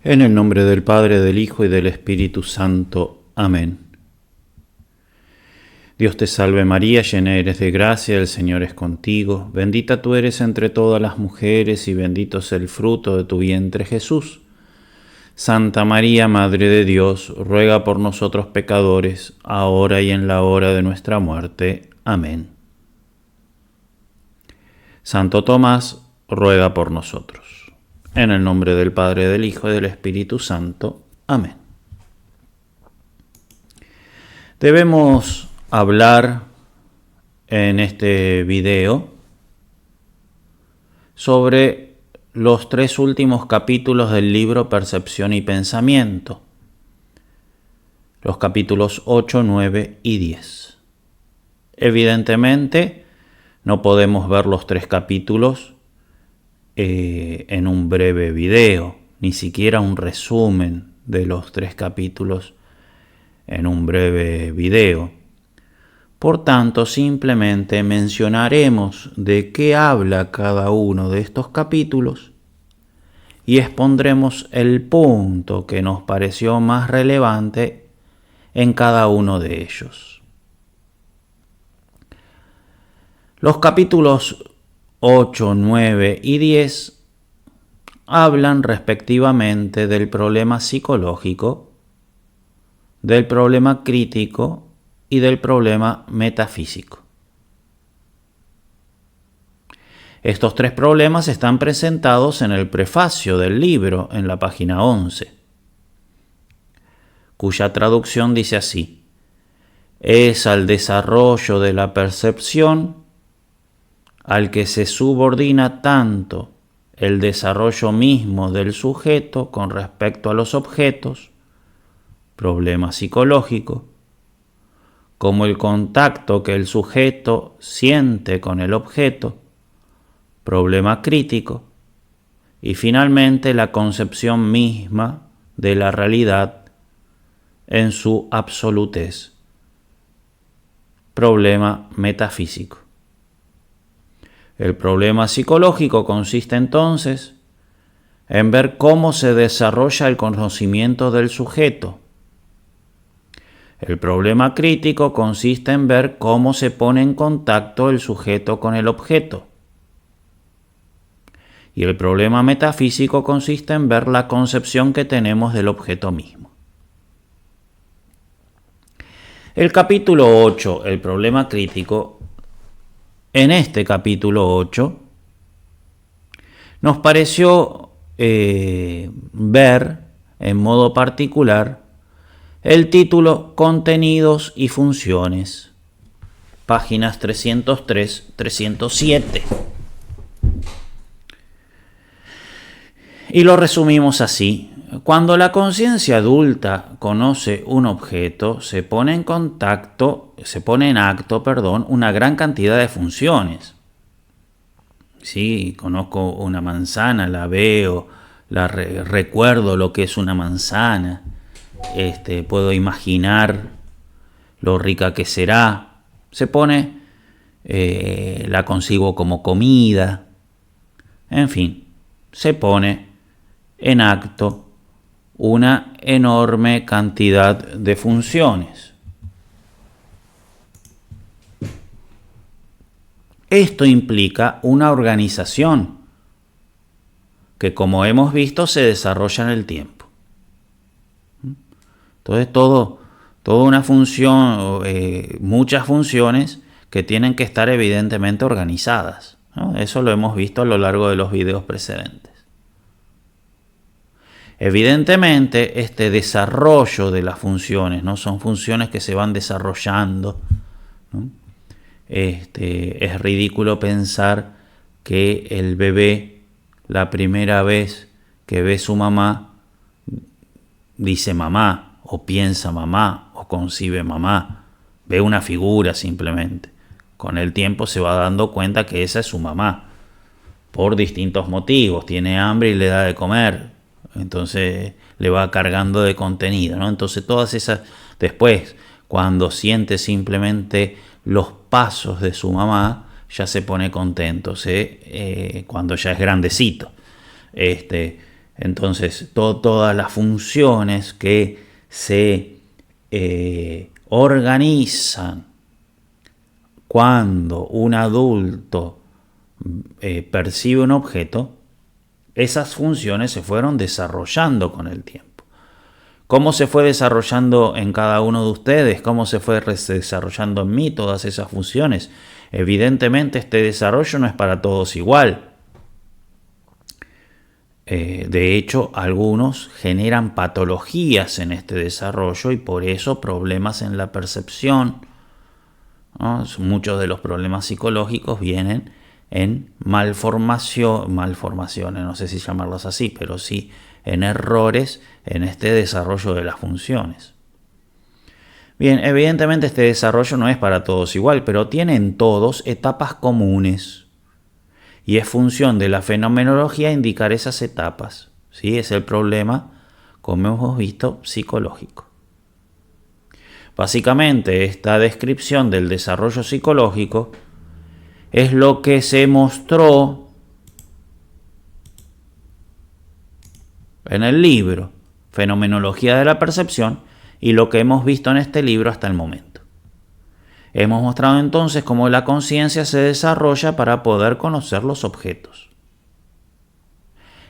En el nombre del Padre, del Hijo y del Espíritu Santo. Amén. Dios te salve María, llena eres de gracia, el Señor es contigo. Bendita tú eres entre todas las mujeres y bendito es el fruto de tu vientre Jesús. Santa María, Madre de Dios, ruega por nosotros pecadores, ahora y en la hora de nuestra muerte. Amén. Santo Tomás, ruega por nosotros. En el nombre del Padre, del Hijo y del Espíritu Santo. Amén. Debemos hablar en este video sobre los 3 últimos capítulos del libro Percepción y Pensamiento, los capítulos 8, 9 y 10. Evidentemente, no podemos ver los 3 capítulos en un breve video, ni siquiera un resumen de los 3 capítulos en un breve video. Por tanto, simplemente mencionaremos de qué habla cada uno de estos capítulos y expondremos el punto que nos pareció más relevante en cada uno de ellos. Los capítulos 8, 9 y 10 hablan respectivamente del problema psicológico, del problema crítico y del problema metafísico. Estos 3 problemas están presentados en el prefacio del libro, en la página 11, cuya traducción dice así: es al desarrollo de la percepción al que se subordina tanto el desarrollo mismo del sujeto con respecto a los objetos, problema psicológico, como el contacto que el sujeto siente con el objeto, problema crítico, y finalmente la concepción misma de la realidad en su absolutez, problema metafísico. El problema psicológico consiste entonces en ver cómo se desarrolla el conocimiento del sujeto. El problema crítico consiste en ver cómo se pone en contacto el sujeto con el objeto. Y el problema metafísico consiste en ver la concepción que tenemos del objeto mismo. El capítulo 8, el problema crítico, en este capítulo 8 nos pareció ver en modo particular el título Contenidos y funciones, páginas 303-307. Y lo resumimos así: cuando la conciencia adulta conoce un objeto, se pone en acto, una gran cantidad de funciones. Sí, conozco una manzana, la veo, recuerdo lo que es una manzana. Puedo imaginar lo rica que será. Se pone, la concibo como comida. En fin, se pone en acto una enorme cantidad de funciones. Esto implica una organización que, como hemos visto, se desarrolla en el tiempo. Entonces, toda una función, muchas funciones que tienen que estar evidentemente organizadas, ¿no? Eso lo hemos visto a lo largo de los videos precedentes. Evidentemente, este desarrollo de las funciones, ¿no? Son funciones que se van desarrollando, ¿no? Es ridículo pensar que el bebé, la primera vez que ve a su mamá, dice mamá, o piensa mamá, o concibe mamá. Ve una figura simplemente. Con el tiempo se va dando cuenta que esa es su mamá, por distintos motivos. Tiene hambre y le da de comer, entonces le va cargando de contenido, ¿no? Entonces todas esas, después, cuando siente simplemente los pasos de su mamá, ya se pone contento, cuando ya es grandecito. Entonces, todas las funciones que se organizan cuando un adulto percibe un objeto, esas funciones se fueron desarrollando con el tiempo. ¿Cómo se fue desarrollando en cada uno de ustedes? ¿Cómo se fue desarrollando en mí todas esas funciones? Evidentemente este desarrollo no es para todos igual. De hecho, algunos generan patologías en este desarrollo y por eso problemas en la percepción, ¿no? Muchos de los problemas psicológicos vienen en malformaciones, no sé si llamarlas así, pero sí en errores en este desarrollo de las funciones. Bien, evidentemente este desarrollo no es para todos igual, pero tienen todos etapas comunes. Y es función de la fenomenología indicar esas etapas. ¿Sí? Es el problema, como hemos visto, psicológico. Básicamente, esta descripción del desarrollo psicológico es lo que se mostró en el libro Fenomenología de la Percepción y lo que hemos visto en este libro hasta el momento. Hemos mostrado entonces cómo la conciencia se desarrolla para poder conocer los objetos.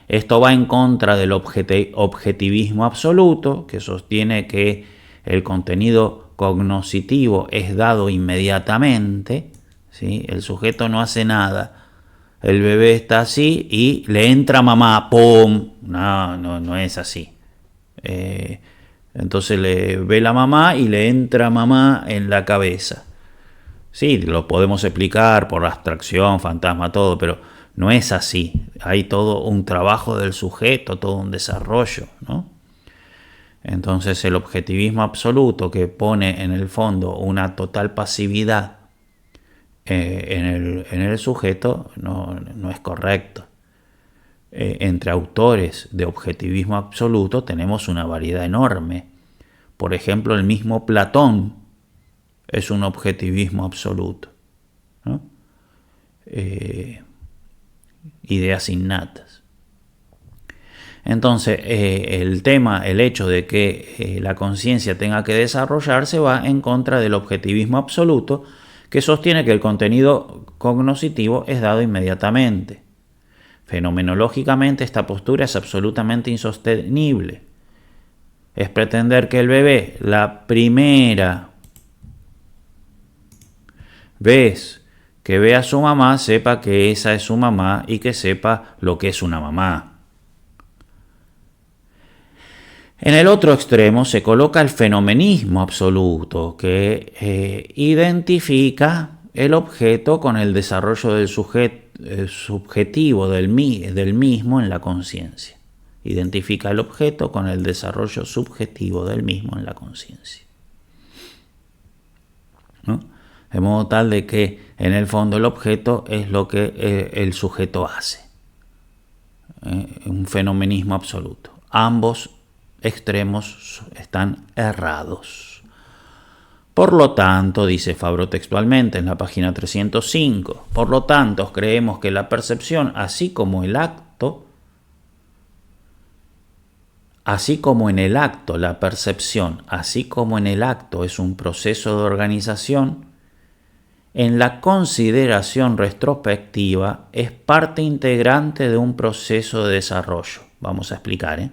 Esto va en contra del objetivismo absoluto, que sostiene que el contenido cognoscitivo es dado inmediatamente, ¿sí? El sujeto no hace nada. El bebé está así y le entra mamá, ¡pum! No es así. Entonces le ve la mamá y le entra mamá en la cabeza. Sí, lo podemos explicar por abstracción, fantasma, todo, pero no es así. Hay todo un trabajo del sujeto, todo un desarrollo, ¿no? Entonces el objetivismo absoluto que pone en el fondo una total pasividad en el sujeto no es correcto. Entre autores de objetivismo absoluto tenemos una variedad enorme. Por ejemplo, el mismo Platón es un objetivismo absoluto, ¿no? Ideas innatas. Entonces, el hecho de que la conciencia tenga que desarrollarse va en contra del objetivismo absoluto, que sostiene que el contenido cognoscitivo es dado inmediatamente. Fenomenológicamente, esta postura es absolutamente insostenible. Es pretender que el bebé, la primera vez que ve a su mamá, sepa que esa es su mamá y que sepa lo que es una mamá. En el otro extremo se coloca el fenomenismo absoluto, que identifica el objeto con el desarrollo del subjetivo del mismo en la conciencia. Identifica el objeto con el desarrollo subjetivo del mismo en la conciencia, ¿no? De modo tal de que en el fondo el objeto es lo que el sujeto hace. Un fenomenismo absoluto. Ambos extremos están errados. Por lo tanto, dice Fabro textualmente en la página 305, por lo tanto creemos que la percepción, así como en el acto, la percepción, así como en el acto es un proceso de organización, en la consideración retrospectiva es parte integrante de un proceso de desarrollo. Vamos a explicar,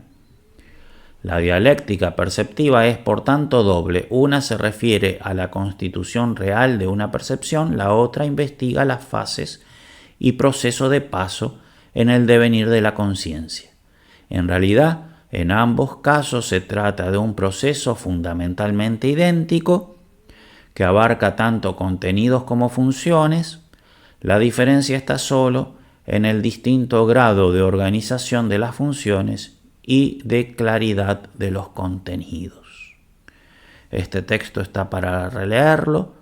La dialéctica perceptiva es, por tanto, doble. Una se refiere a la constitución real de una percepción, la otra investiga las fases y proceso de paso en el devenir de la conciencia. En realidad, en ambos casos se trata de un proceso fundamentalmente idéntico que abarca tanto contenidos como funciones. La diferencia está solo en el distinto grado de organización de las funciones y de claridad de los contenidos. Este texto está para releerlo.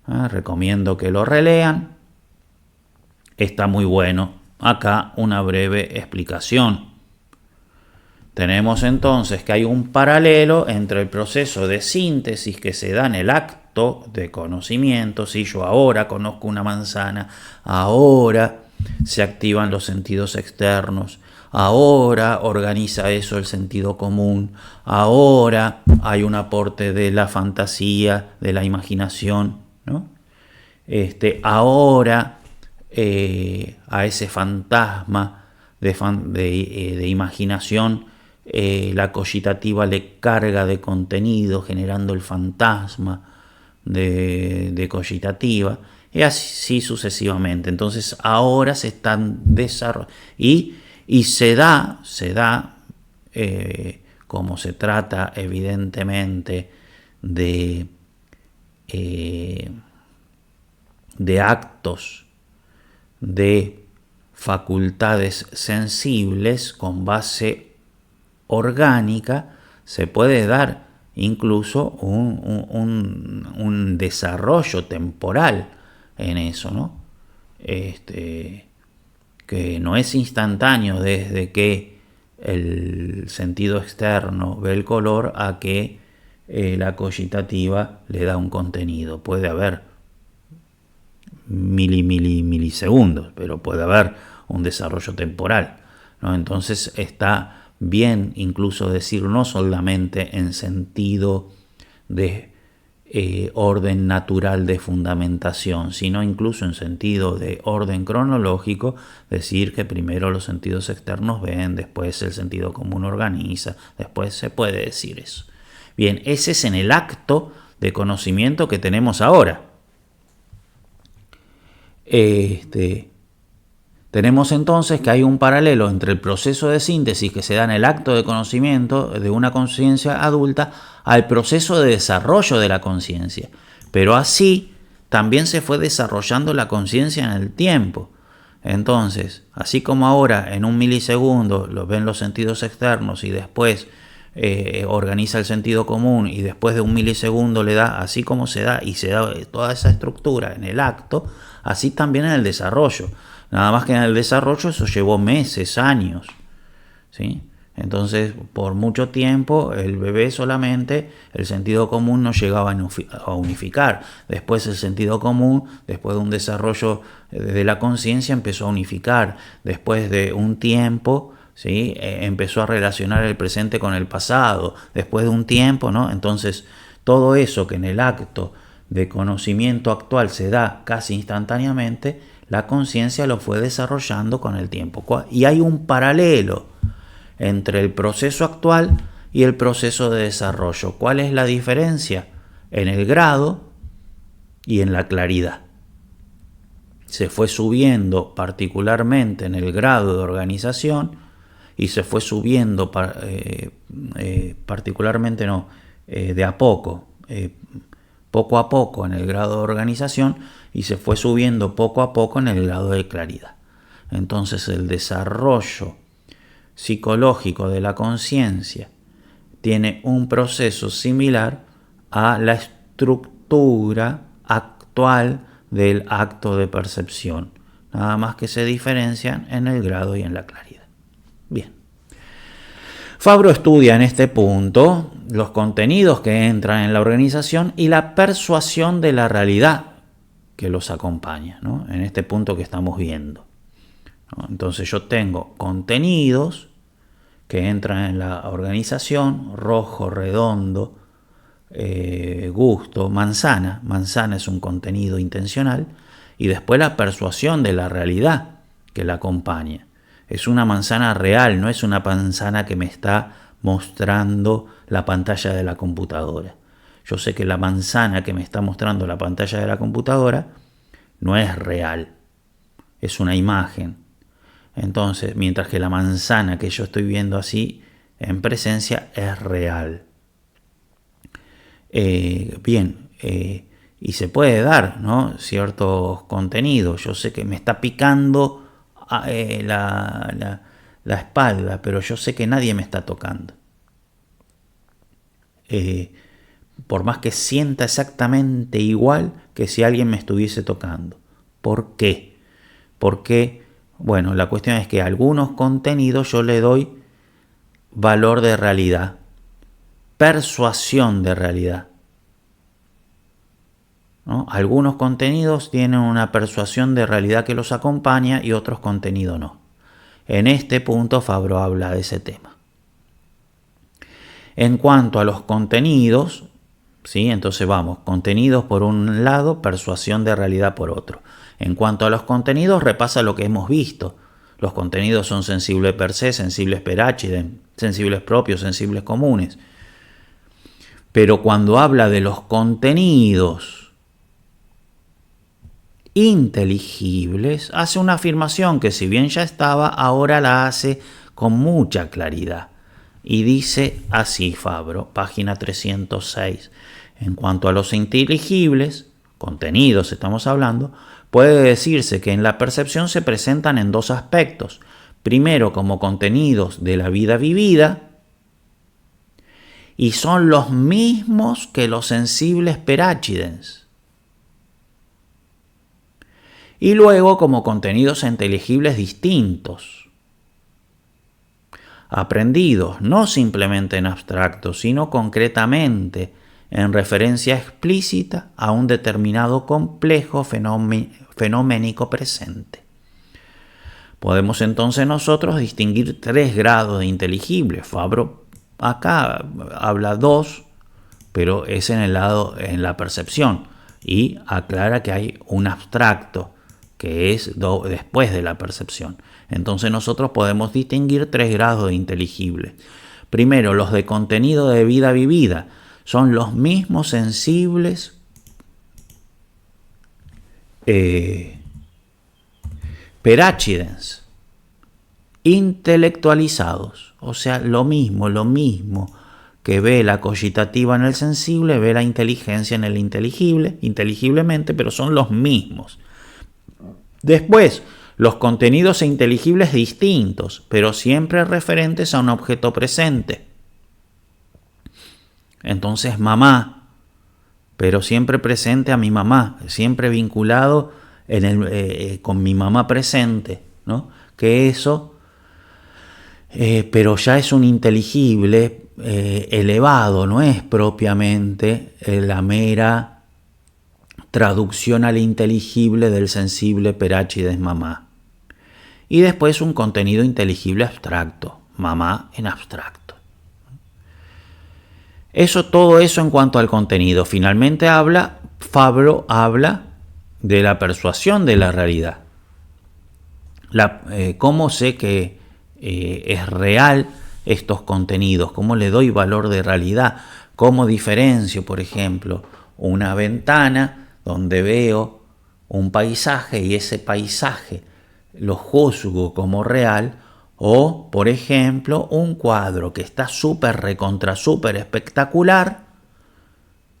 Recomiendo que lo relean. Está muy bueno. Acá una breve explicación. Tenemos entonces que hay un paralelo entre el proceso de síntesis que se da en el acto de conocimiento. Si yo ahora conozco una manzana, ahora se activan los sentidos externos, ahora organiza eso el sentido común, ahora hay un aporte de la fantasía, de la imaginación, ¿no? Ahora a ese fantasma de imaginación, la cogitativa le carga de contenido, generando el fantasma de cogitativa, y así sucesivamente. Entonces ahora se están desarrollando y se da como se trata evidentemente de actos de facultades sensibles con base orgánica, se puede dar incluso un desarrollo temporal en eso, ¿no? Que no es instantáneo desde que el sentido externo ve el color a que la cogitativa le da un contenido. Puede haber milisegundos, pero puede haber un desarrollo temporal, ¿no? Entonces está bien incluso decir no solamente en sentido de orden natural de fundamentación, sino incluso en sentido de orden cronológico, decir que primero los sentidos externos ven, después el sentido común organiza, después se puede decir eso. Bien, ese es en el acto de conocimiento que tenemos ahora. Tenemos entonces que hay un paralelo entre el proceso de síntesis que se da en el acto de conocimiento de una conciencia adulta al proceso de desarrollo de la conciencia. Pero así también se fue desarrollando la conciencia en el tiempo. Entonces, así como ahora en un milisegundo lo ven los sentidos externos y después organiza el sentido común y después de un milisegundo le da, así como se da y se da toda esa estructura en el acto, así también en el desarrollo. Nada más que en el desarrollo eso llevó meses, años, ¿sí? Entonces, por mucho tiempo, el bebé solamente, el sentido común no llegaba a unificar. Después el sentido común, después de un desarrollo de la conciencia, empezó a unificar. Después de un tiempo, ¿sí? Empezó a relacionar el presente con el pasado. Después de un tiempo, ¿no? Entonces, todo eso que en el acto de conocimiento actual se da casi instantáneamente, la conciencia lo fue desarrollando con el tiempo. Y hay un paralelo entre el proceso actual y el proceso de desarrollo. ¿Cuál es la diferencia? En el grado y en la claridad. Se fue subiendo particularmente en el grado de organización y se fue subiendo particularmente de a poco, poco a poco en el grado de organización y se fue subiendo poco a poco en el grado de claridad. Entonces el desarrollo psicológico de la conciencia tiene un proceso similar a la estructura actual del acto de percepción, nada más que se diferencian en el grado y en la claridad. Bien. Fabro estudia en este punto los contenidos que entran en la organización y la persuasión de la realidad que los acompaña, ¿no? En este punto que estamos viendo, ¿no? Entonces yo tengo contenidos que entran en la organización: rojo, redondo, gusto, manzana. Manzana es un contenido intencional. Y después la persuasión de la realidad que la acompaña. Es una manzana real, no es una manzana que me está mostrando la pantalla de la computadora. Yo sé que la manzana que me está mostrando la pantalla de la computadora no es real, es una imagen. Entonces, mientras que la manzana que yo estoy viendo así en presencia es real. Y se puede dar, ¿no?, ciertos contenidos. Yo sé que me está picando la espalda, pero yo sé que nadie me está tocando. Por más que sienta exactamente igual que si alguien me estuviese tocando. ¿Por qué? Porque, bueno, la cuestión es que a algunos contenidos yo le doy valor de realidad, persuasión de realidad, ¿no? Algunos contenidos tienen una persuasión de realidad que los acompaña y otros contenidos no. En este punto Fabro habla de ese tema. En cuanto a los contenidos, ¿sí? Entonces vamos, contenidos por un lado, persuasión de realidad por otro. En cuanto a los contenidos, repasa lo que hemos visto. Los contenidos son sensibles per se, sensibles per accidem, sensibles propios, sensibles comunes. Pero cuando habla de los contenidos inteligibles, hace una afirmación que, si bien ya estaba, ahora la hace con mucha claridad. Y dice así Fabro, página 306. En cuanto a los inteligibles, contenidos estamos hablando, puede decirse que en la percepción se presentan en dos aspectos. Primero, como contenidos de la vida vivida, y son los mismos que los sensibles per accidens. Y luego como contenidos inteligibles distintos, aprendidos no simplemente en abstracto, sino concretamente en referencia explícita a un determinado complejo fenoménico presente. Podemos entonces nosotros distinguir 3 grados de inteligible. Fabro acá habla 2, pero es en la percepción, y aclara que hay un abstracto que es después de la percepción. Entonces nosotros podemos distinguir 3 grados de inteligible. Primero, los de contenido de vida vivida son los mismos sensibles per accidens, intelectualizados, o sea, lo mismo que ve la cogitativa en el sensible, ve la inteligencia en el inteligible, inteligiblemente, pero son los mismos. Después, los contenidos inteligibles distintos, pero siempre referentes a un objeto presente. Entonces, mamá, pero siempre presente a mi mamá, siempre vinculado con mi mamá presente, ¿no? Que eso, pero ya es un inteligible elevado, no es propiamente la mera traducción al inteligible del sensible per accidens mamá. Y después un contenido inteligible abstracto, mamá en abstracto. Todo eso en cuanto al contenido. Finalmente Fabro habla de la persuasión de la realidad. ¿Cómo sé que es real estos contenidos? ¿Cómo le doy valor de realidad? ¿Cómo diferencio, por ejemplo, una ventana donde veo un paisaje y ese paisaje lo juzgo como real, o, por ejemplo, un cuadro que está súper espectacular,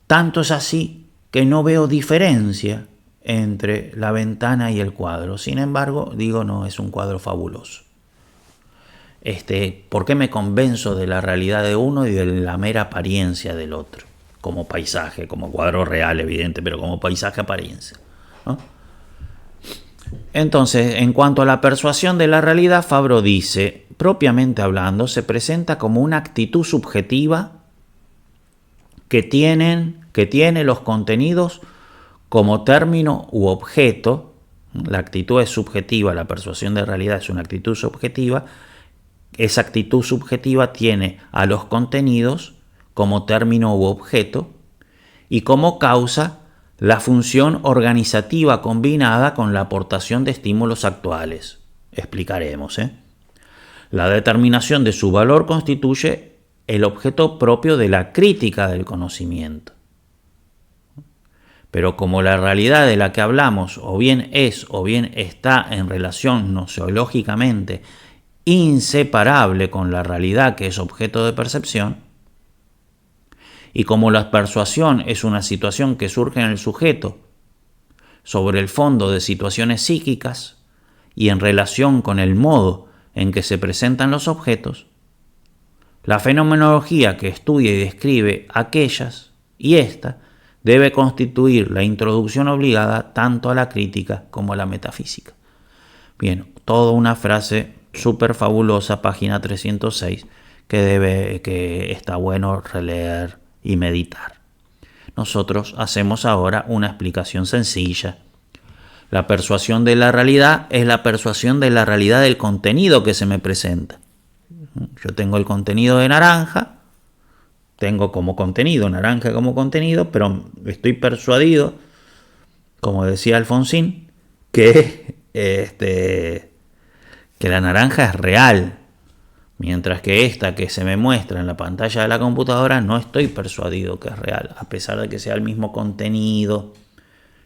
tanto es así que no veo diferencia entre la ventana y el cuadro? Sin embargo, digo, no, es un cuadro fabuloso. ¿Por qué me convenzo de la realidad de uno y de la mera apariencia del otro? Como paisaje, como cuadro real, evidente, pero como paisaje, apariencia, ¿no? Entonces, en cuanto a la persuasión de la realidad, Fabro dice, propiamente hablando, se presenta como una actitud subjetiva que tiene los contenidos como término u objeto. La actitud es subjetiva, la persuasión de realidad es una actitud subjetiva. Esa actitud subjetiva tiene a los contenidos como término u objeto, y como causa la función organizativa combinada con la aportación de estímulos actuales. Explicaremos, La determinación de su valor constituye el objeto propio de la crítica del conocimiento. Pero como la realidad de la que hablamos o bien es o bien está en relación noseológicamente inseparable con la realidad que es objeto de percepción, y como la persuasión es una situación que surge en el sujeto sobre el fondo de situaciones psíquicas y en relación con el modo en que se presentan los objetos, la fenomenología que estudia y describe aquellas y esta debe constituir la introducción obligada tanto a la crítica como a la metafísica. Bien, toda una frase súper fabulosa, página 306, que está bueno releer y meditar. Nosotros hacemos ahora una explicación sencilla La persuasión de la realidad es la persuasión de la realidad del contenido que se me presenta. Yo tengo el contenido de naranja, tengo como contenido, naranja como contenido, pero estoy persuadido, como decía Alfonsín, que la naranja es real, mientras que esta que se me muestra en la pantalla de la computadora no estoy persuadido que es real, a pesar de que sea el mismo contenido,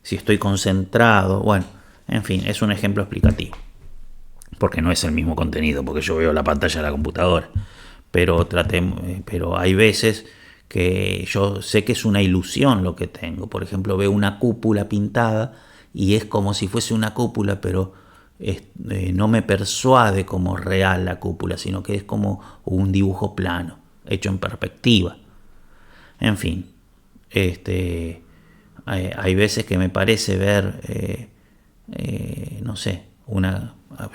si estoy concentrado, bueno, en fin, es un ejemplo explicativo, porque no es el mismo contenido, porque yo veo la pantalla de la computadora, pero hay veces que yo sé que es una ilusión lo que tengo. Por ejemplo, veo una cúpula pintada y es como si fuese una cúpula, pero no me persuade como real la cúpula, sino que es como un dibujo plano, hecho en perspectiva. En fin, hay veces que me parece ver, no sé,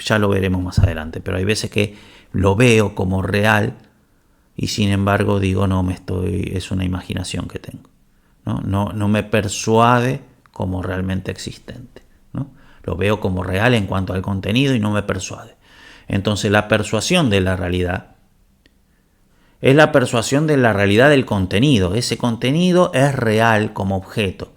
ya lo veremos más adelante, pero hay veces que lo veo como real y sin embargo digo, es una imaginación que tengo. No me persuade como realmente existente, ¿no? Lo veo como real en cuanto al contenido y no me persuade. Entonces la persuasión de la realidad es la persuasión de la realidad del contenido. Ese contenido es real como objeto,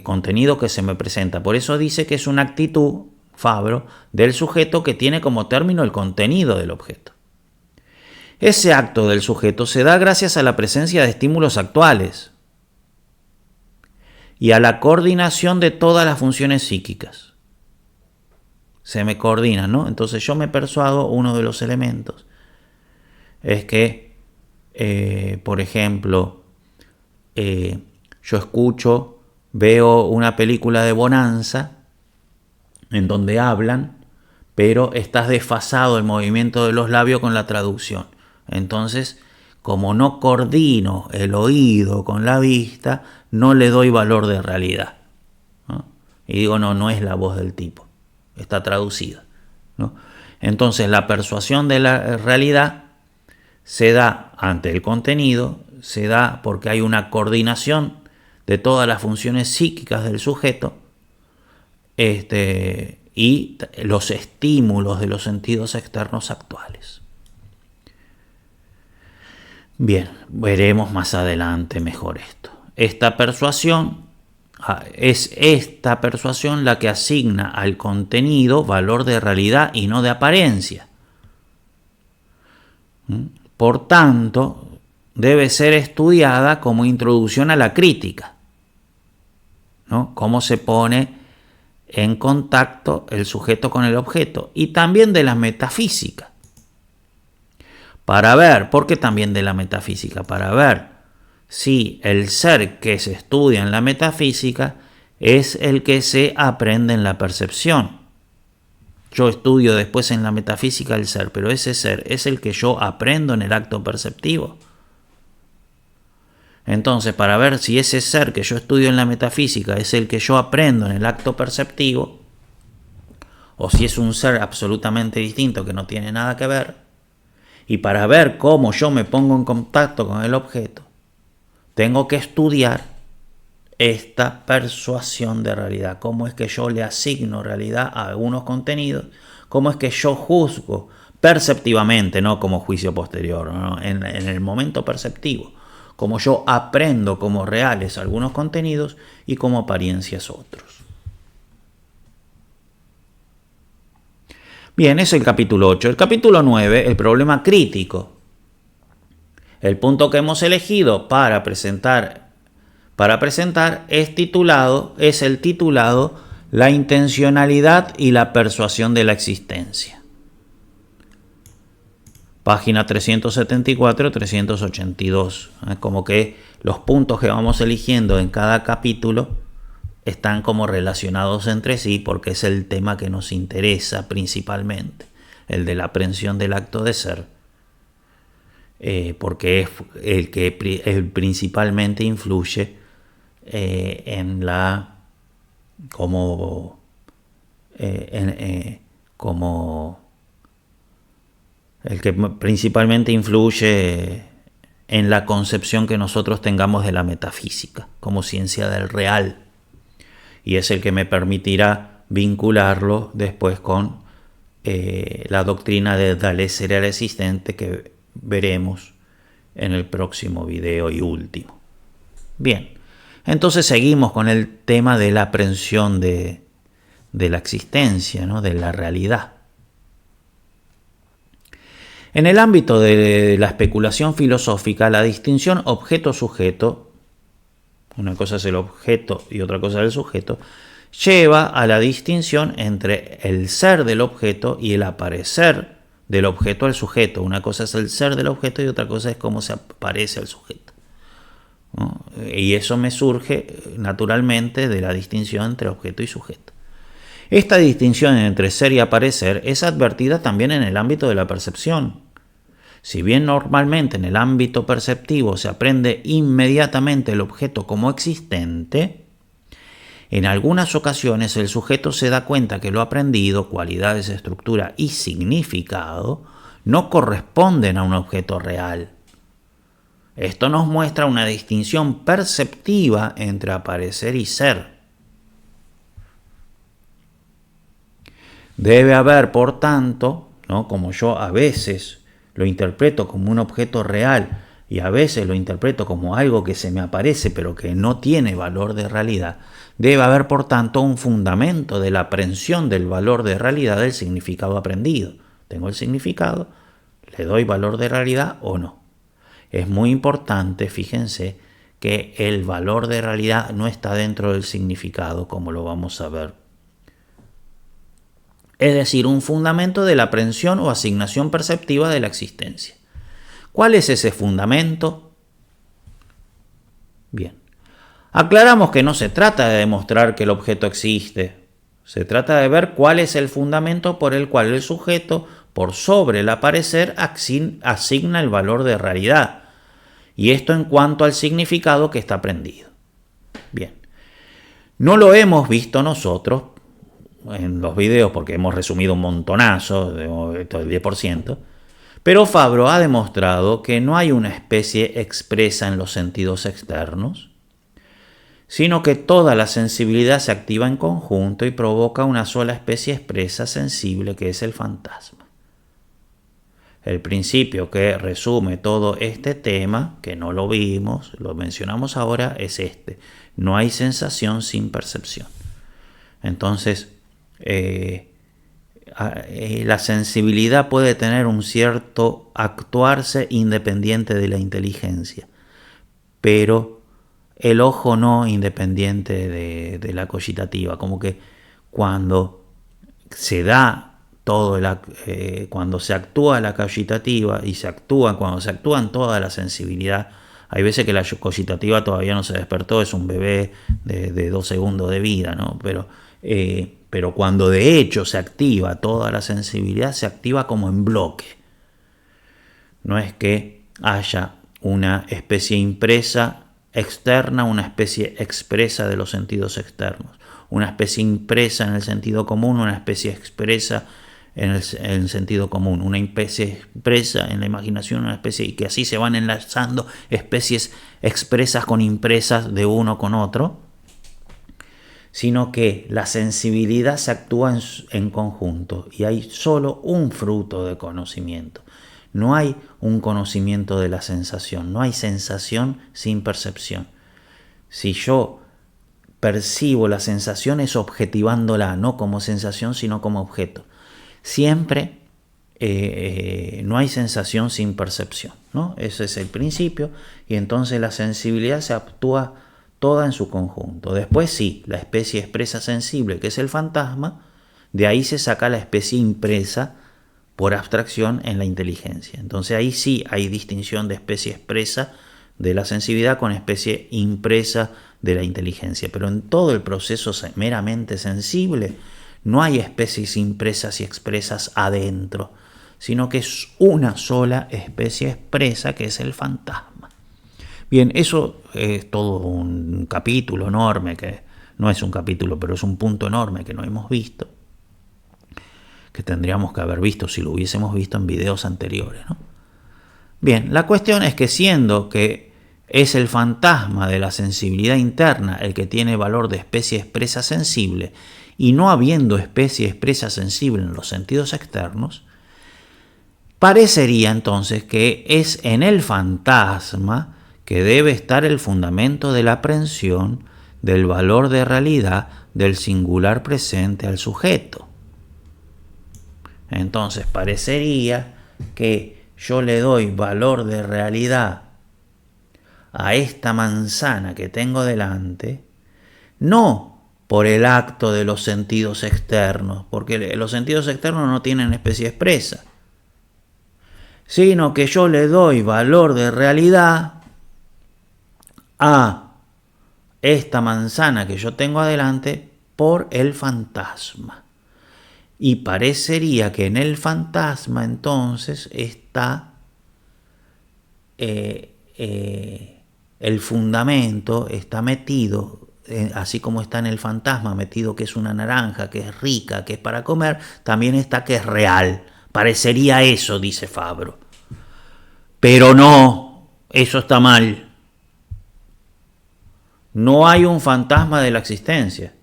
contenido que se me presenta. Por eso dice que es una actitud, Fabro, del sujeto que tiene como término el contenido del objeto. Ese acto del sujeto se da gracias a la presencia de estímulos actuales y a la coordinación de todas las funciones psíquicas. Se me coordinan, ¿no? Entonces yo me persuado, uno de los elementos es que, por ejemplo, yo escucho, veo una película de Bonanza en donde hablan, pero está desfasado el movimiento de los labios con la traducción. Entonces, como no coordino el oído con la vista, no le doy valor de realidad, ¿no? Y digo, no es la voz del tipo, está traducida, ¿no? Entonces, la persuasión de la realidad se da ante el contenido, se da porque hay una coordinación de todas las funciones psíquicas del sujeto, y los estímulos de los sentidos externos actuales. Bien, veremos más adelante mejor esto. Esta persuasión la que asigna al contenido valor de realidad y no de apariencia. Por tanto, debe ser estudiada como introducción a la crítica, ¿no? Cómo se pone en contacto el sujeto con el objeto, y también de la metafísica. ¿Por qué también de la metafísica? Para ver si el ser que se estudia en la metafísica es el que se aprende en la percepción. Yo estudio después en la metafísica el ser, pero ese ser es el que yo aprendo en el acto perceptivo. Entonces, para ver si ese ser que yo estudio en la metafísica es el que yo aprendo en el acto perceptivo, o si es un ser absolutamente distinto que no tiene nada que ver, y para ver cómo yo me pongo en contacto con el objeto, tengo que estudiar esta persuasión de realidad, cómo es que yo le asigno realidad a algunos contenidos, cómo es que yo juzgo perceptivamente, no como juicio posterior, ¿no? En el momento perceptivo, cómo yo aprendo como reales algunos contenidos y como apariencias otros. Bien, es el capítulo 8. El capítulo 9, el problema crítico. El punto que hemos elegido para presentar es el titulado La intencionalidad y la persuasión de la existencia. Página 374-382. Como que los puntos que vamos eligiendo en cada capítulo están como relacionados entre sí porque es el tema que nos interesa principalmente, el de la aprehensión del acto de ser, porque es el que principalmente influye en la como el que principalmente influye en la concepción que nosotros tengamos de la metafísica como ciencia del real. y es el que me permitirá vincularlo después con la doctrina de Deleuze serial existente que veremos en el próximo video y último. Bien, entonces seguimos con el tema de la aprehensión de la existencia, ¿no? De la realidad. En el ámbito de la especulación filosófica, la distinción objeto-sujeto, una cosa es el objeto y otra cosa es el sujeto, lleva a la distinción entre el ser del objeto y el aparecer del objeto al sujeto. Una cosa es el ser del objeto y otra cosa es cómo se aparece al sujeto, ¿no? Y eso me surge naturalmente de la distinción entre objeto y sujeto. Esta distinción entre ser y aparecer es advertida también en el ámbito de la percepción. Si bien normalmente en el ámbito perceptivo se aprende inmediatamente el objeto como existente, en algunas ocasiones el sujeto se da cuenta que lo aprendido, cualidades, estructura y significado, no corresponden a un objeto real. Esto nos muestra una distinción perceptiva entre aparecer y ser. Debe haber, por tanto, ¿no? Como yo a veces lo interpreto como un objeto real y a veces lo interpreto como algo que se me aparece pero que no tiene valor de realidad, debe haber, por tanto, un fundamento de la aprehensión del valor de realidad del significado aprendido. Tengo el significado, ¿le doy valor de realidad o no? Es muy importante, fíjense, que el valor de realidad no está dentro del significado, como lo vamos a ver. Es decir, un fundamento de la aprehensión o asignación perceptiva de la existencia. ¿Cuál es ese fundamento? Bien, aclaramos que no se trata de demostrar que el objeto existe. Se trata de ver cuál es el fundamento por el cual el sujeto, por sobre el aparecer, asigna el valor de realidad. Y esto en cuanto al significado que está aprendido. Bien, no lo hemos visto nosotros en los videos porque hemos resumido un montonazo, del 10%, pero Fabro ha demostrado que no hay una especie expresa en los sentidos externos, sino que toda la sensibilidad se activa en conjunto y provoca una sola especie expresa sensible que es el fantasma. El principio que resume todo este tema, que no lo vimos, lo mencionamos ahora, es este: no hay sensación sin percepción. Entonces, la sensibilidad puede tener un cierto actuarse independiente de la inteligencia, pero el ojo no independiente de la cogitativa. Como que cuando se da todo cuando se actúa la cogitativa y cuando se actúa toda la sensibilidad, hay veces que la cogitativa todavía no se despertó, es un bebé de 2 segundos de vida, ¿no? Pero cuando de hecho se activa toda la sensibilidad, se activa como en bloque. No es que haya una especie impresa externa, una especie expresa de los sentidos externos, una especie impresa en el sentido común, una especie expresa en el sentido común, una especie expresa en la imaginación, una especie, y que así se van enlazando especies expresas con impresas de uno con otro, sino que la sensibilidad se actúa en conjunto y hay solo un fruto de conocimiento. No hay un conocimiento de la sensación, no hay sensación sin percepción. Si yo percibo la sensación es objetivándola, no como sensación sino como objeto. Siempre no hay sensación sin percepción, ¿no? Ese es el principio, y entonces la sensibilidad se actúa toda en su conjunto. Después sí, la especie expresa sensible, que es el fantasma, de ahí se saca la especie impresa por abstracción en la inteligencia. Entonces ahí sí hay distinción de especie expresa de la sensibilidad con especie impresa de la inteligencia. Pero en todo el proceso meramente sensible no hay especies impresas y expresas adentro, sino que es una sola especie expresa que es el fantasma. Bien, eso es todo un capítulo enorme, que no es un capítulo, pero es un punto enorme que no hemos visto, que tendríamos que haber visto si lo hubiésemos visto en videos anteriores, ¿no? Bien, la cuestión es que siendo que es el fantasma de la sensibilidad interna el que tiene valor de especie expresa sensible, y no habiendo especie expresa sensible en los sentidos externos, parecería entonces que es en el fantasma que debe estar el fundamento de la aprehensión del valor de realidad del singular presente al sujeto. Entonces parecería que yo le doy valor de realidad a esta manzana que tengo delante, no por el acto de los sentidos externos, porque los sentidos externos no tienen especie expresa, sino que yo le doy valor de realidad a esta manzana que yo tengo adelante por el fantasma. Y parecería que en el fantasma entonces está el fundamento, está metido, así como está en el fantasma metido que es una naranja, que es rica, que es para comer, también está que es real. Parecería eso, dice Fabro. Pero no, eso está mal. No hay un fantasma de la existencia,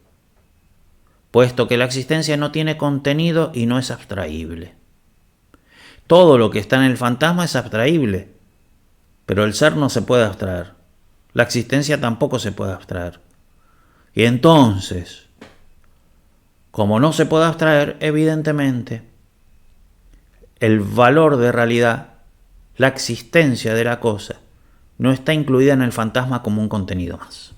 puesto que la existencia no tiene contenido y no es abstraíble. Todo lo que está en el fantasma es abstraíble, pero el ser no se puede abstraer. La existencia tampoco se puede abstraer. Y entonces, como no se puede abstraer, evidentemente, el valor de realidad, la existencia de la cosa, no está incluida en el fantasma como un contenido más.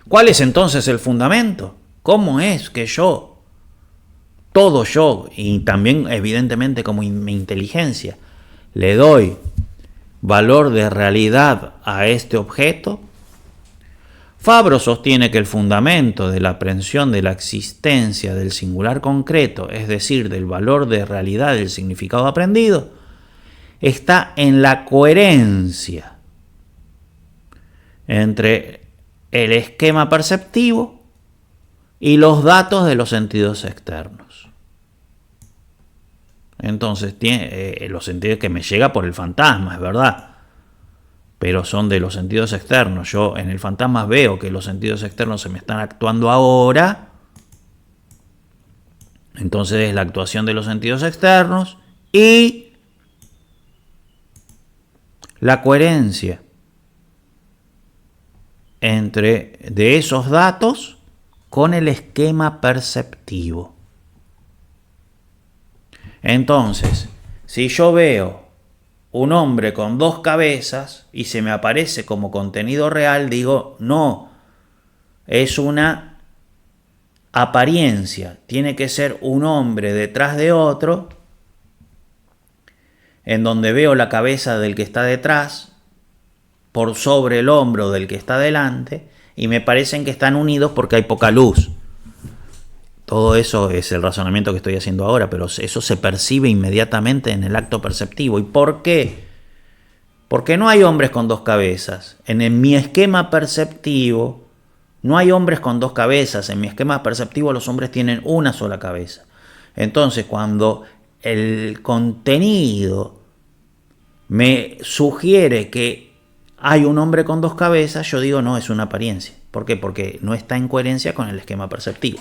¿Cuál es entonces el fundamento? ¿Cómo es que yo, todo yo, y también evidentemente como mi inteligencia, le doy valor de realidad a este objeto? Fabro sostiene que el fundamento de la aprehensión de la existencia del singular concreto, es decir, del valor de realidad del significado aprendido, está en la coherencia entre el esquema perceptivo y los datos de los sentidos externos. Entonces, tiene los sentidos que me llega por el fantasma, es verdad, pero son de los sentidos externos. Yo en el fantasma veo que los sentidos externos se me están actuando ahora, entonces es la actuación de los sentidos externos y la coherencia entre de esos datos con el esquema perceptivo. Entonces, si yo veo un hombre con dos cabezas y se me aparece como contenido real, digo, no, es una apariencia, tiene que ser un hombre detrás de otro, en donde veo la cabeza del que está detrás, por sobre el hombro del que está delante, y me parecen que están unidos porque hay poca luz. Todo eso es el razonamiento que estoy haciendo ahora, pero eso se percibe inmediatamente en el acto perceptivo. ¿Y por qué? Porque no hay hombres con dos cabezas. En mi esquema perceptivo no hay hombres con dos cabezas. En mi esquema perceptivo los hombres tienen una sola cabeza. Entonces, cuando el contenido me sugiere que hay un hombre con dos cabezas, yo digo no, es una apariencia. ¿Por qué? Porque no está en coherencia con el esquema perceptivo.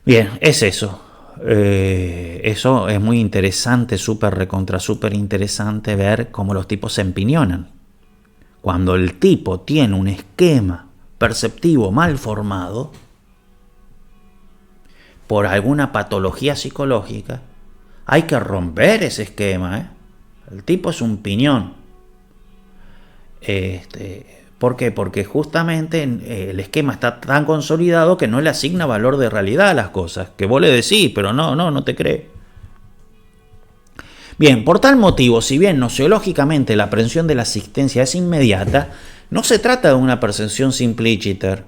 Bien, es eso. Eso es muy interesante, súper interesante ver cómo los tipos se empiñonan. Cuando el tipo tiene un esquema perceptivo mal formado, por alguna patología psicológica, hay que romper ese esquema. El tipo es un piñón. ¿Por qué? Porque justamente el esquema está tan consolidado que no le asigna valor de realidad a las cosas, que vos le decís, pero no te cree. Bien, por tal motivo, si bien nociológicamente la aprehensión de la existencia es inmediata, no se trata de una percepción simpliciter,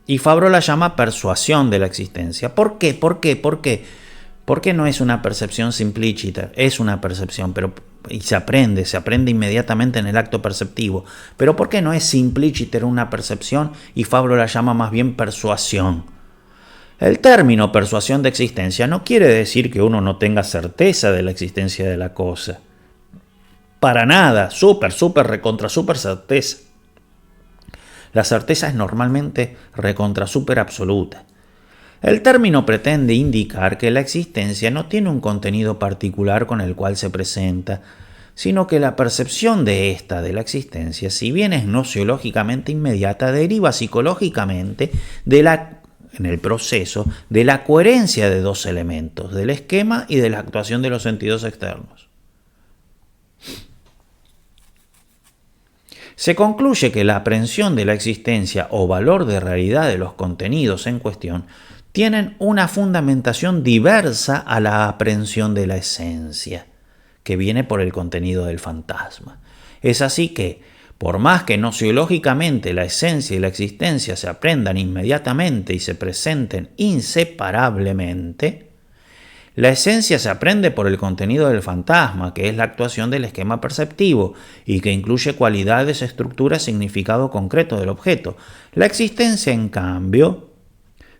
y Fabro la llama persuasión de la existencia. ¿Por qué? ¿Por qué no es una percepción simpliciter? Es una percepción, pero y se aprende inmediatamente en el acto perceptivo. Pero ¿por qué no es simpliciter una percepción y Fabro la llama más bien persuasión? El término persuasión de existencia no quiere decir que uno no tenga certeza de la existencia de la cosa. Para nada, súper, recontra, súper certeza. La certeza es normalmente recontra, súper absoluta. El término pretende indicar que la existencia no tiene un contenido particular con el cual se presenta, sino que la percepción de esta, de la existencia, si bien es nociológicamente inmediata, deriva psicológicamente en el proceso de la coherencia de dos elementos, del esquema y de la actuación de los sentidos externos. Se concluye que la aprehensión de la existencia o valor de realidad de los contenidos en cuestión tienen una fundamentación diversa a la aprehensión de la esencia, que viene por el contenido del fantasma. Es así que, por más que nociológicamente la esencia y la existencia se aprendan inmediatamente y se presenten inseparablemente, la esencia se aprende por el contenido del fantasma, que es la actuación del esquema perceptivo y que incluye cualidades, estructuras, significado concreto del objeto. La existencia, en cambio,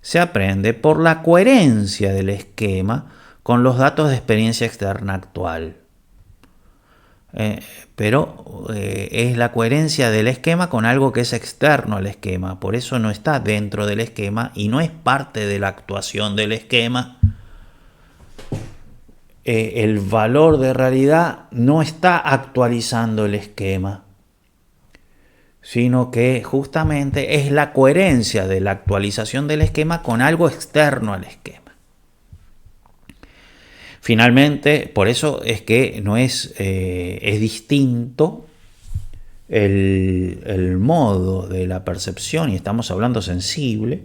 se aprende por la coherencia del esquema con los datos de experiencia externa actual. Pero es la coherencia del esquema con algo que es externo al esquema. Por eso no está dentro del esquema y no es parte de la actuación del esquema. El valor de realidad no está actualizando el esquema, sino que justamente es la coherencia de la actualización del esquema con algo externo al esquema. Finalmente, por eso es que no es distinto el modo de la percepción, y estamos hablando sensible,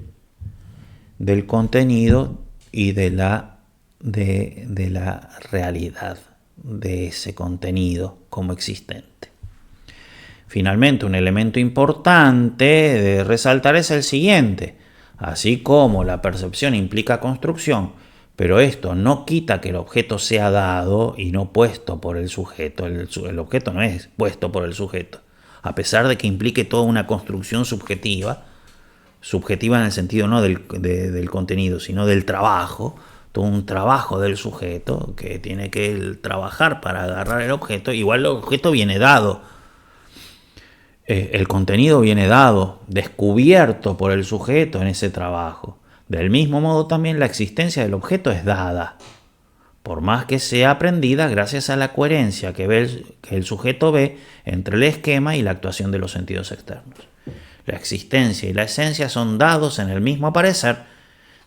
del contenido y de la realidad de ese contenido como existente. Finalmente, un elemento importante de resaltar es el siguiente. Así como la percepción implica construcción, pero esto no quita que el objeto sea dado y no puesto por el sujeto. El objeto no es puesto por el sujeto, a pesar de que implique toda una construcción subjetiva en el sentido no del contenido, sino del trabajo, todo un trabajo del sujeto que tiene que trabajar para agarrar el objeto. Igual el objeto viene dado, el contenido viene dado, descubierto por el sujeto en ese trabajo. Del mismo modo también la existencia del objeto es dada, por más que sea aprendida gracias a la coherencia que el sujeto ve entre el esquema y la actuación de los sentidos externos. La existencia y la esencia son dados en el mismo aparecer,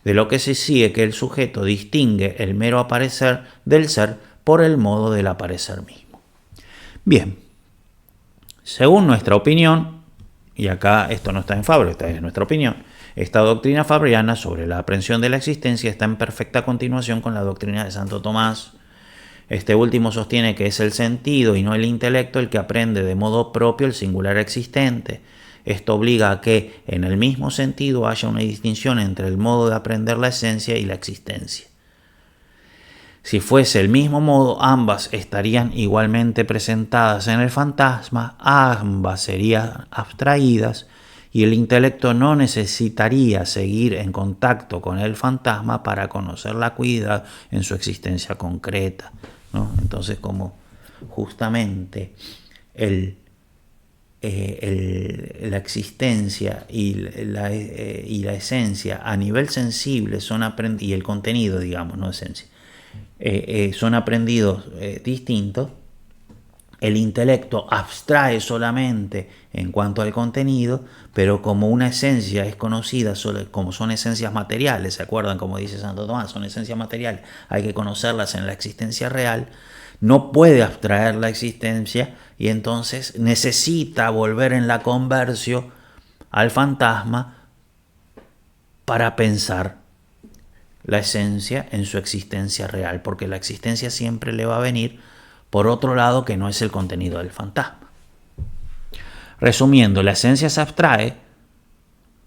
de lo que se sigue que el sujeto distingue el mero aparecer del ser por el modo del aparecer mismo. Bien, según nuestra opinión, y acá esto no está en Fabre, esta es nuestra opinión, esta doctrina fabriana sobre la aprehensión de la existencia está en perfecta continuación con la doctrina de Santo Tomás. Este último sostiene que es el sentido y no el intelecto el que aprende de modo propio el singular existente. Esto obliga a que, en el mismo sentido, haya una distinción entre el modo de aprender la esencia y la existencia. Si fuese el mismo modo, ambas estarían igualmente presentadas en el fantasma, ambas serían abstraídas y el intelecto no necesitaría seguir en contacto con el fantasma para conocer la acuidad en su existencia concreta, ¿no? Entonces, como justamente la existencia y la esencia a nivel sensible son aprendidos, y el contenido, digamos, no esencia, son aprendidos distintos, el intelecto abstrae solamente en cuanto al contenido, pero como una esencia es conocida, como son esencias materiales, ¿se acuerdan? Como dice Santo Tomás, son esencias materiales, hay que conocerlas en la existencia real, no puede abstraer la existencia y entonces necesita volver en la conversión al fantasma para pensar la esencia en su existencia real, porque la existencia siempre le va a venir por otro lado que no es el contenido del fantasma. Resumiendo, la esencia se abstrae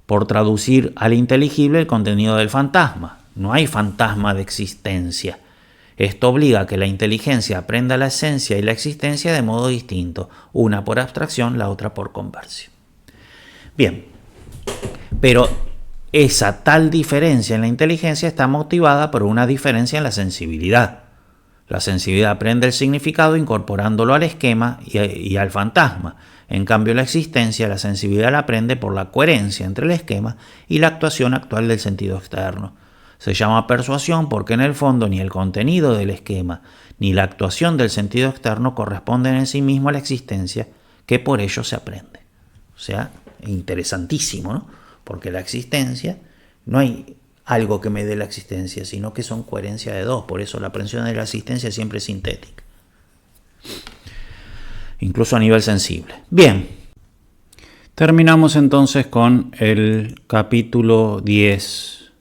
por traducir al inteligible el contenido del fantasma. No hay fantasma de existencia. Esto obliga a que la inteligencia aprenda la esencia y la existencia de modo distinto, una por abstracción, la otra por conversión. Bien, pero esa tal diferencia en la inteligencia está motivada por una diferencia en la sensibilidad. La sensibilidad aprende el significado incorporándolo al esquema y al fantasma. En cambio, la existencia, la sensibilidad la aprende por la coherencia entre el esquema y la actuación actual del sentido externo. Se llama persuasión porque en el fondo ni el contenido del esquema ni la actuación del sentido externo corresponden en sí mismo a la existencia, que por ello se aprende. O sea, interesantísimo, ¿no? Porque la existencia, no hay algo que me dé la existencia, sino que son coherencia de dos. Por eso la aprehensión de la existencia siempre es sintética, incluso a nivel sensible. Bien, terminamos entonces con el capítulo 10.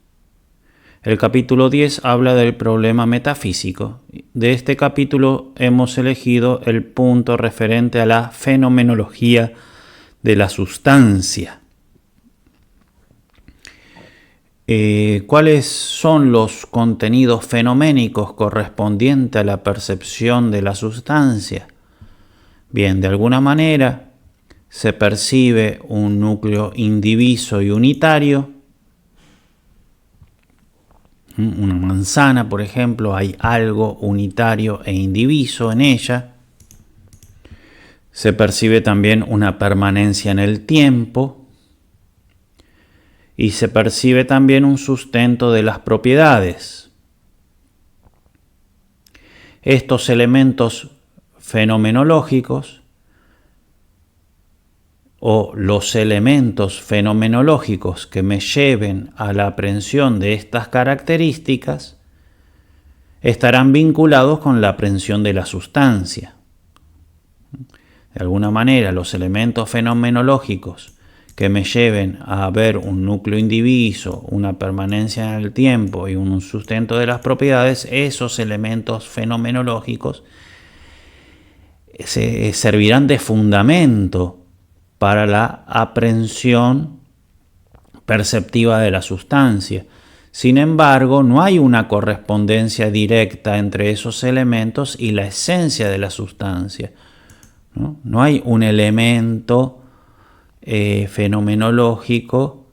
El capítulo 10 habla del problema metafísico. De este capítulo hemos elegido el punto referente a la fenomenología de la sustancia. ¿Cuáles son los contenidos fenoménicos correspondientes a la percepción de la sustancia? Bien, de alguna manera se percibe un núcleo indiviso y unitario. Una manzana, por ejemplo, hay algo unitario e indiviso en ella. Se percibe también una permanencia en el tiempo. Y se percibe también un sustento de las propiedades. Estos elementos fenomenológicos o los elementos fenomenológicos que me lleven a la aprehensión de estas características estarán vinculados con la aprehensión de la sustancia. De alguna manera, los elementos fenomenológicos que me lleven a ver un núcleo indiviso, una permanencia en el tiempo y un sustento de las propiedades, esos elementos fenomenológicos servirán de fundamento para la aprehensión perceptiva de la sustancia. Sin embargo, no hay una correspondencia directa entre esos elementos y la esencia de la sustancia. No hay un elemento fenomenológico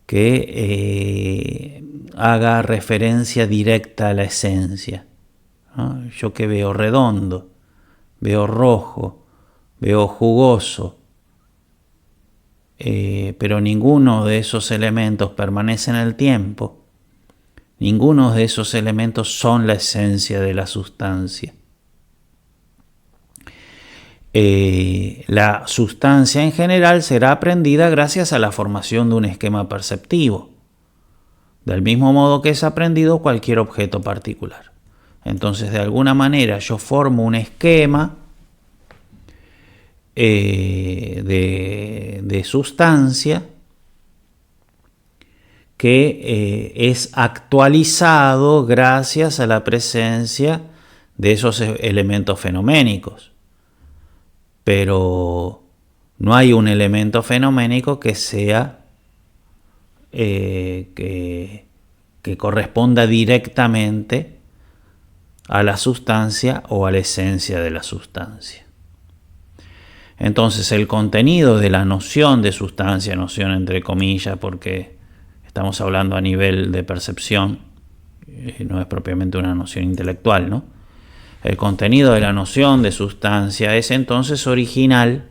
que haga referencia directa a la esencia. ¿No? Yo que veo redondo, veo rojo, veo jugoso, pero ninguno de esos elementos permanece en el tiempo. Ninguno de esos elementos son la esencia de la sustancia. La sustancia en general será aprendida gracias a la formación de un esquema perceptivo, del mismo modo que es aprendido cualquier objeto particular. Entonces, de alguna manera, yo formo un esquema de sustancia que es actualizado gracias a la presencia de esos elementos fenoménicos. Pero no hay un elemento fenoménico que sea que corresponda directamente a la sustancia o a la esencia de la sustancia. Entonces, el contenido de la noción de sustancia, noción entre comillas, porque estamos hablando a nivel de percepción, no es propiamente una noción intelectual, ¿no? El contenido de la noción de sustancia es entonces original,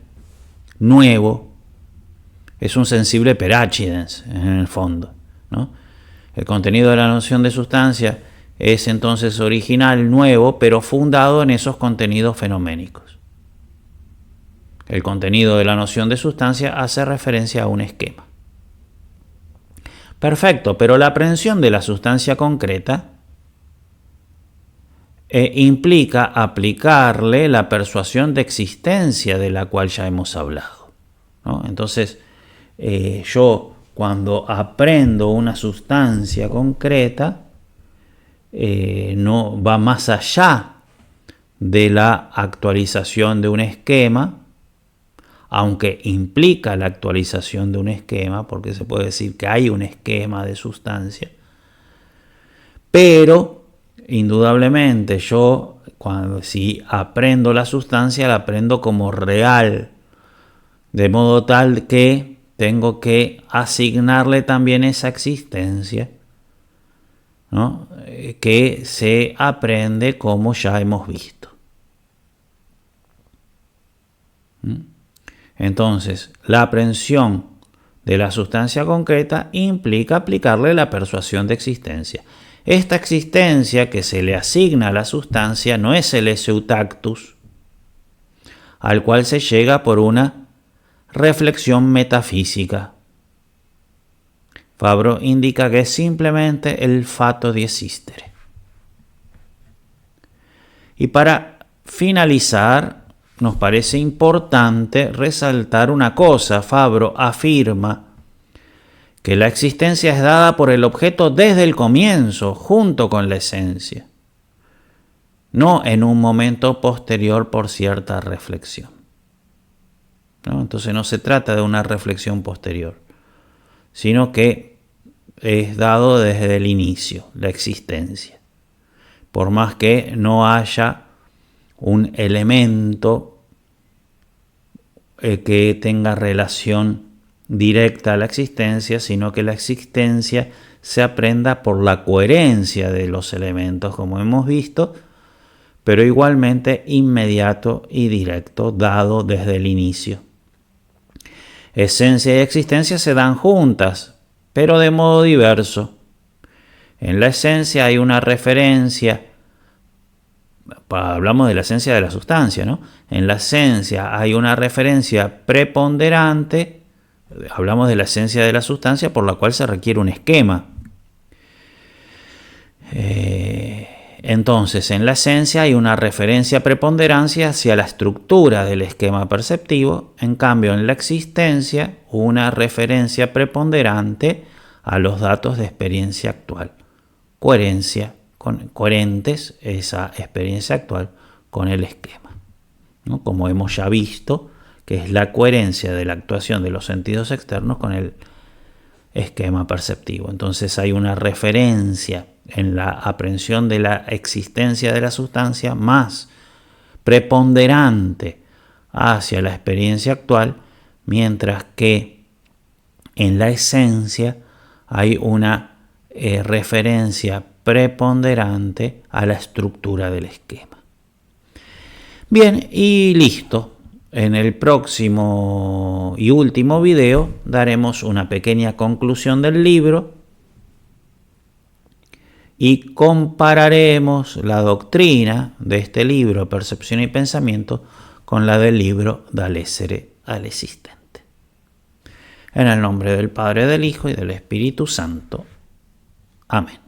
nuevo, es un sensible per accidens en el fondo, ¿no? El contenido de la noción de sustancia es entonces original, nuevo, pero fundado en esos contenidos fenoménicos. El contenido de la noción de sustancia hace referencia a un esquema. Perfecto, pero la aprehensión de la sustancia concreta implica aplicarle la persuasión de existencia de la cual ya hemos hablado, ¿no? Entonces, yo cuando aprendo una sustancia concreta, no va más allá de la actualización de un esquema, aunque implica la actualización de un esquema, porque se puede decir que hay un esquema de sustancia, pero indudablemente yo, si aprendo la sustancia, la aprendo como real, de modo tal que tengo que asignarle también esa existencia, ¿no? Que se aprende como ya hemos visto. Entonces, la aprehensión de la sustancia concreta implica aplicarle la persuasión de existencia. Esta existencia que se le asigna a la sustancia no es el esse utactus, al cual se llega por una reflexión metafísica. Fabro indica que es simplemente el fatto di esistere. Y para finalizar, nos parece importante resaltar una cosa. Fabro afirma que la existencia es dada por el objeto desde el comienzo, junto con la esencia, no en un momento posterior por cierta reflexión, ¿no? Entonces no se trata de una reflexión posterior, sino que es dado desde el inicio, la existencia. Por más que no haya un elemento que tenga relación directa a la existencia, sino que la existencia se aprenda por la coherencia de los elementos, como hemos visto, pero igualmente inmediato y directo, dado desde el inicio. Esencia y existencia se dan juntas, pero de modo diverso. En la esencia hay una referencia, hablamos de la esencia de la sustancia, ¿no? En la esencia hay una referencia preponderante, hablamos de la esencia de la sustancia por la cual se requiere un esquema. Entonces, en la esencia hay una referencia preponderancia hacia la estructura del esquema perceptivo, en cambio en la existencia una referencia preponderante a los datos de experiencia actual. Coherentes esa experiencia actual con el esquema, ¿no? Como hemos ya visto, que es la coherencia de la actuación de los sentidos externos con el esquema perceptivo. Entonces hay una referencia en la aprehensión de la existencia de la sustancia más preponderante hacia la experiencia actual, mientras que en la esencia hay una referencia preponderante a la estructura del esquema. Bien, y listo. En el próximo y último video daremos una pequeña conclusión del libro y compararemos la doctrina de este libro, Percepción y Pensamiento, con la del libro Dall'essere all'esistente. En el nombre del Padre, del Hijo y del Espíritu Santo. Amén.